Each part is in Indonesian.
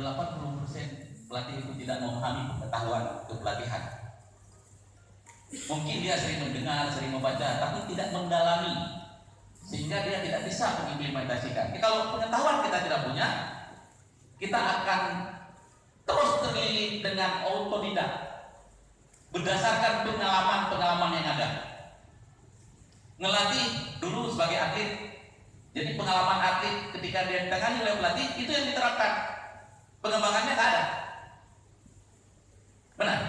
80% pelatih itu tidak memahami pengetahuan kepelatihan. Mungkin dia sering mendengar, sering membaca, tapi tidak mendalami, sehingga dia tidak bisa mengimplementasikan. Kalau pengetahuan kita tidak punya, kita akan terus terlilit dengan autodidak, berdasarkan pengalaman-pengalaman yang ada. Ngelatih dulu sebagai atlet, jadi pengalaman atlet ketika dia ditangani oleh pelatih itu yang diterapkan, pengembangannya tak ada. Benar?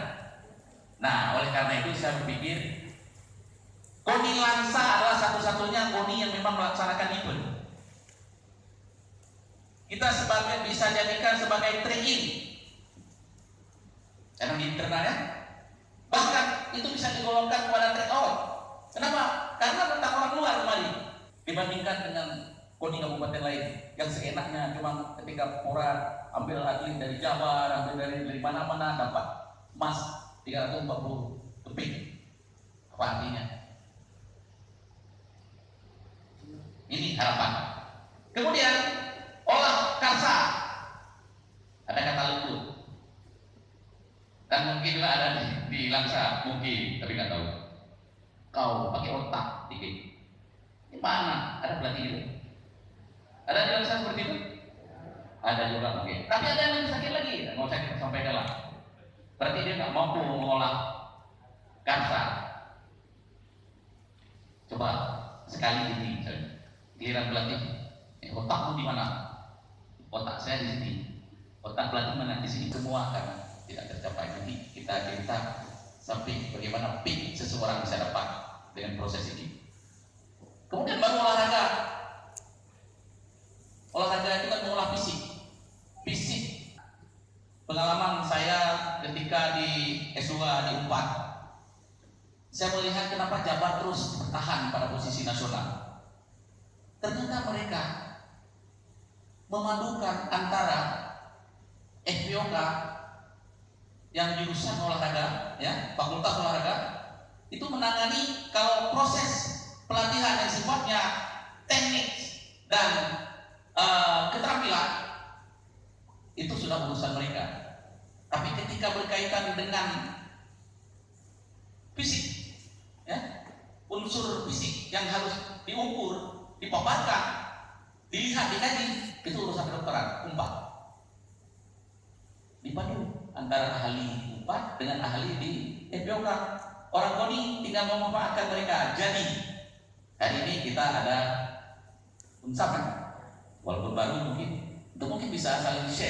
Nah, oleh karena itu saya berpikir KONI Langsa adalah satu-satunya KONI yang memang melaksanakan event. Kita bisa jadikan sebagai train karena di internal ya. Bahkan itu bisa digolongkan kepada trade out. Kenapa? Karena tentang orang luar kembali dibandingkan dengan KONI kabupaten lain yang seenaknya cuma ketika Pora ambil atlet dari Jawa, ambil dari mana-mana dapat emas 340 keping. Apa artinya? Ini harapan. Kemudian olah karsa, ada kata lembut, dan mungkin juga ada di Langsa, mungkin, tapi nggak tahu. Kau pakai otak dikit. Di mana? Ada pelatih itu? Ada di Langsa seperti itu? Ada juga mungkin. Tapi ada yang lebih sakit lagi. Nggak usah kita sampaikan lah. Berarti dia nggak mampu mengolah karsa. Coba sekali ini, giliran pelatih, otakmu di mana? Otak saya di sini. Otak pelatih mana? Di sini semua karena tidak tercapai. Nanti kita cerita sampai bagaimana peak seseorang bisa dapat dengan proses ini. Kemudian baru olahraga. Olahraga itu kan mengolah fisik. Fisik. Pengalaman saya ketika di S2 di UNPAD, saya melihat kenapa Jabar terus bertahan pada posisi nasional. Ternyata mereka memadukan antara FPOK yang jurusan olahraga, ya, fakultas olahraga, itu menangani kalau proses pelatihan yang sifatnya teknik dan keterampilan itu sudah urusan mereka. Tapi ketika berkaitan dengan fisik, ya, unsur fisik yang harus diukur, dipaparkan, dilihat, dikaji, itu urusan kedokteran, UNPAD. Dipadu antara ahli UNPAD dengan ahli di FPOK. Orang KONI tinggal memanfaatkan mereka. Jadi hari ini kita ada UNSAP, walaupun baru mungkin, itu mungkin bisa saling share.